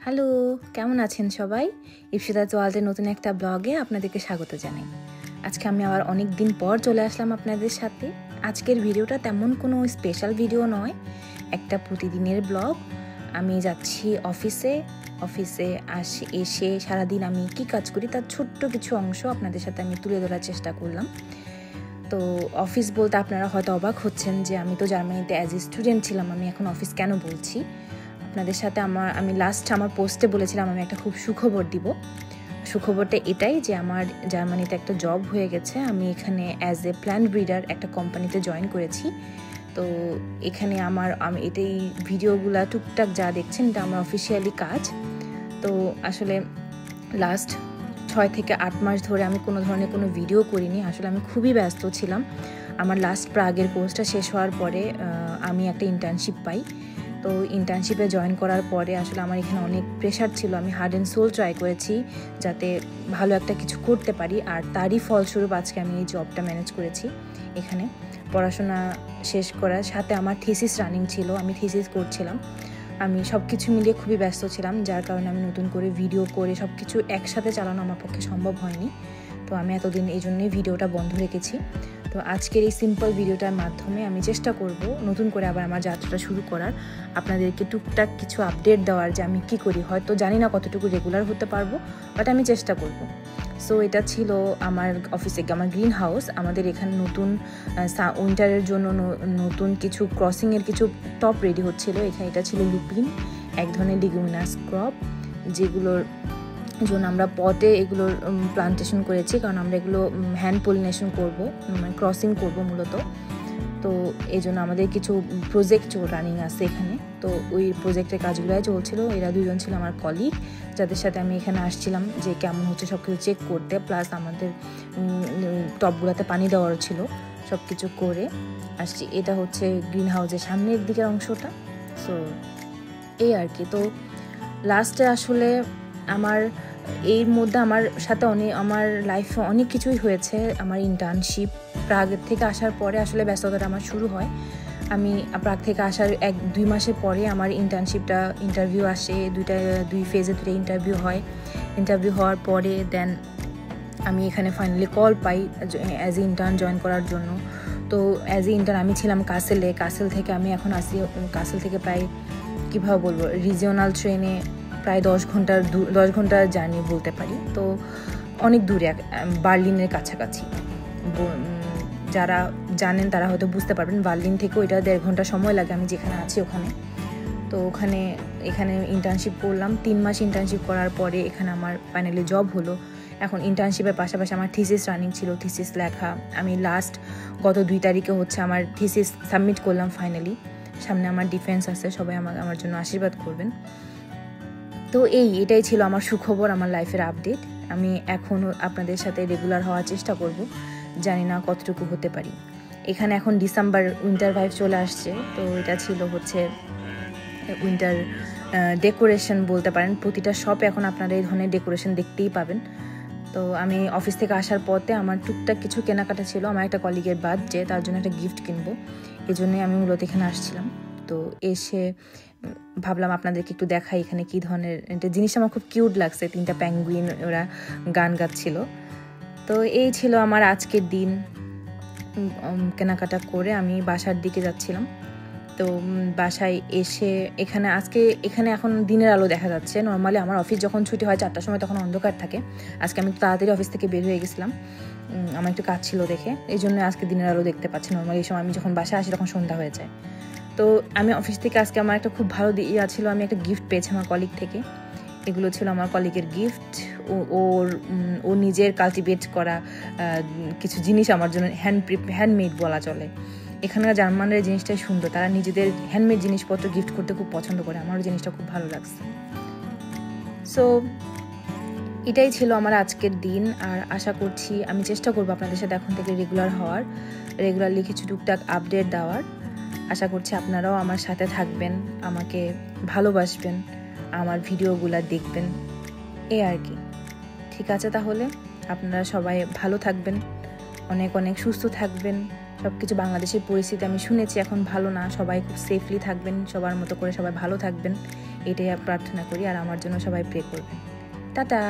Hello, কেমন আছেন সবাই? ইপসিতা ওয়ার্ল্ডের নতুন একটা ব্লগে আপনাদেরকে স্বাগত জানাই। আজকে আমি আবার অনেক দিন পর চলে আসলাম আপনাদের সাথে। আজকের ভিডিওটা তেমন কোনো স্পেশাল ভিডিও নয়, একটা প্রতিদিনের ব্লগ। আমি যাচ্ছি অফিসে এসে সারাদিন আমি কি কাজ করি তার ছোট্ট কিছু অংশ আপনাদের সাথে আমি তুলে ধরার চেষ্টা করলাম। তো অফিস বলতে আপনারা হয়তো অবাক হচ্ছেন যে আমি তো জার্মানিতে অ্যাজ এ স্টুডেন্ট ছিলাম, আমি এখন অফিস কেন বলছি আপনাদের সাথে। আমি লাস্ট আমার পোস্টে বলেছিলাম আমি একটা খুব সুখবর দিব। সুখবরটা এটাই যে আমার জার্মানিতে একটা জব হয়ে গেছে। আমি এখানে অ্যাজ এ প্ল্যান্ট ব্রিডার একটা কোম্পানিতে জয়েন করেছি। তো এখানে আমি এটাই ভিডিওগুলো টুকটাক যা দেখছেন এটা আমার অফিসিয়ালি কাজ। তো আসলে লাস্ট 6 থেকে 8 মাস ধরে আমি কোনো ধরনের কোনো ভিডিও করিনি। আসলে আমি খুবই ব্যস্ত ছিলাম। আমার লাস্ট প্রাগের কোর্সটা শেষ হওয়ার পরে আমি একটা ইন্টার্নশিপ পাই। তো ইন্টার্নশিপে জয়েন করার পরে আসলে আমার এখানে অনেক প্রেশার ছিল। আমি হার্ড অ্যান্ড সোল ট্রাই করেছি যাতে ভালো একটা কিছু করতে পারি, আর তারই ফলস্বরূপ আজকে আমি এই জবটা ম্যানেজ করেছি। এখানে পড়াশোনা শেষ করার সাথে আমার থিসিস রানিং ছিল, আমি থিসিস করছিলাম। আমি সব কিছু মিলিয়ে খুবই ব্যস্ত ছিলাম, যার কারণে আমি নতুন করে ভিডিও করে সব কিছু একসাথে চালানো আমার পক্ষে সম্ভব হয়নি। তো আমি এতদিন এই জন্যই ভিডিওটা বন্ধ রেখেছি। তো আজকের এই সিম্পল ভিডিওটার মাধ্যমে আমি চেষ্টা করব নতুন করে আবার আমার যাত্রাটা শুরু করার, আপনাদেরকে টুকটাক কিছু আপডেট দেওয়ার যে আমি কী করি। হয়তো জানি না কতটুকু রেগুলার হতে পারবো, বাট আমি চেষ্টা করব। সো এটা ছিল আমার অফিসে আমার গ্রিন হাউস। আমাদের এখানে নতুন উইন্টারের জন্য নতুন কিছু ক্রসিংয়ের কিছু টপ রেডি হচ্ছিলো। এখানে এটা ছিল লুপিন, এক ধরনের লিগুমিনাস ক্রপ, যেগুলোর জন্য আমরা পটে এগুলোর প্লান্টেশন করেছি, কারণ আমরা এগুলো হ্যান্ড পলিনেশন করব, মানে ক্রসিং করব মূলত। তো এই জন্য আমাদের কিছু প্রজেক্ট রানিং আছে এখানে। তো ওই প্রজেক্টের কাজগুলোই চলছিল। এরা দুজন ছিল আমার কলিগ, যাদের সাথে আমি এখানে আসছিলাম যে কেমন হচ্ছে সব কিছু চেক করতে, প্লাস আমাদের টবগুলোতে পানি দেওয়ার ছিল। সব কিছু করে আসছি। এটা হচ্ছে গ্রিন হাউসের সামনের দিকের অংশটা। সো এই আর কি। তো লাস্টে আসলে আমার এর মধ্যে আমার সাথে আমার লাইফে অনেক কিছুই হয়েছে। আমার ইন্টার্নশিপ প্রাগের থেকে আসার পরে আসলে ব্যস্ততাটা আমার শুরু হয়। আমি প্রাগ থেকে আসার 1-2 মাসের পরে আমার ইন্টারভিউ আসে। দুই ফেজে 2টা ইন্টারভিউ হয়। ইন্টারভিউ হওয়ার পরে দেন আমি এখানে finally call pi as a intern join করার জন্য। তো অ্যাজ এ ইন্টার্ন আমি ছিলাম কাসেল থেকে আমি এখন আসি। কাসেল থেকে প্রায় কীভাবে বলবো, রিজিওনাল ট্রেনে প্রায় 10 ঘন্টার জার্নি বলতে পারি। তো অনেক দূরে, বার্লিনের কাছাকাছি। যারা জানেন তারা হয়তো বুঝতে পারবেন, বার্লিন থেকেও এটা 1.5 ঘন্টা সময় লাগে আমি যেখানে আছি ওখানে। তো এখানে ইন্টার্নশিপ করলাম। 3 মাস ইন্টার্নশিপ করার পরে এখানে আমার ফাইনালি জব হলো। এখন ইন্টার্নশিপের পাশাপাশি আমার থিসিস রানিং ছিল, থিসিস লেখা। আমি গত 2 তারিখে হচ্ছে আমার থিসিস সাবমিট করলাম ফাইনালি। সামনে আমার ডিফেন্স আছে, সবাই আমার জন্য আশীর্বাদ করবেন। তো এটাই ছিল আমার সুখবর, আমার লাইফের আপডেট। আমি এখনও আপনাদের সাথে রেগুলার হওয়ার চেষ্টা করব, জানি না কতটুকু হতে পারি। এখানে এখন ডিসেম্বর উইন্টার ভাইব চলে আসছে। তো এটা ছিল হচ্ছে উইন্টার ডেকোরেশন বলতে পারেন। প্রতিটা শপে এখন আপনারা এই ধরনের ডেকোরেশন দেখতেই পাবেন। তো আমি অফিস থেকে আসার পথে আমার টুকটাক কিছু কেনাকাটা ছিল। আমার একটা কলিগের বার্থডে, তার জন্য একটা গিফট কিনবো, এই জন্যই আমি মূলত এখানে আসছিলাম। তো এসে ভাবলাম আপনাদেরকে একটু দেখাই এখানে কী ধরনের একটা জিনিস। আমার খুব কিউট লাগছে, 3টা প্যাঙ্গুইন ওরা গান গাচ্ছিল। তো এই ছিল আমার আজকের দিন। কেনাকাটা করে আমি বাসার দিকে যাচ্ছিলাম। তো বাসায় এসে এখানে এখন দিনের আলো দেখা যাচ্ছে। নর্মালি আমার অফিস যখন ছুটি হয় 4টার সময়, তখন অন্ধকার থাকে। আজকে আমি তাড়াতাড়ি অফিস থেকে বের হয়ে গেছিলাম, আমার একটু কাজ ছিল দেখে, এই জন্য আজকে দিনের আলো দেখতে পাচ্ছি। নর্মালি এই সময় আমি যখন বাসায় আসি তখন সন্ধ্যা হয়ে যায়। তো আমি অফিস থেকে আজকে আমার একটা খুব ভালো ছিল, আমি একটা গিফট পেয়েছি আমার কলিগ থেকে। এগুলো ছিল আমার কলিগের গিফট। ওর নিজের কালটিভেট করা কিছু জিনিস আমার জন্য হ্যান্ডমেড বলা চলে। এখানকার জার্মানদের জিনিসটাই সুন্দর, তারা নিজেদের হ্যান্ডমেড জিনিসপত্র গিফট করতে খুব পছন্দ করে। আমারও জিনিসটা খুব ভালো লাগছে। সো এটাই ছিল আমার আজকের দিন। আর আশা করছি, আমি চেষ্টা করবো আপনাদের সাথে এখন থেকে রেগুলারলি কিছু টুকটাক আপডেট দেওয়ার। আশা করছি আপনারাও আমার সাথে থাকবেন, আমাকে ভালোবাসবেন, আমার ভিডিওগুলো দেখবেন, এই আর কি। ঠিক আছে, তাহলে আপনারা সবাই ভালো থাকবেন, অনেক অনেক সুস্থ থাকবেন। সব কিছু বাংলাদেশের পরিস্থিতি আমি শুনেছি এখন ভালো না, সবাই খুব সেফলি থাকবেন, সবার মতো করে সবাই ভালো থাকবেন, এটাই প্রার্থনা করি, আর আমার জন্য সবাই প্রে করবেন। টাটা।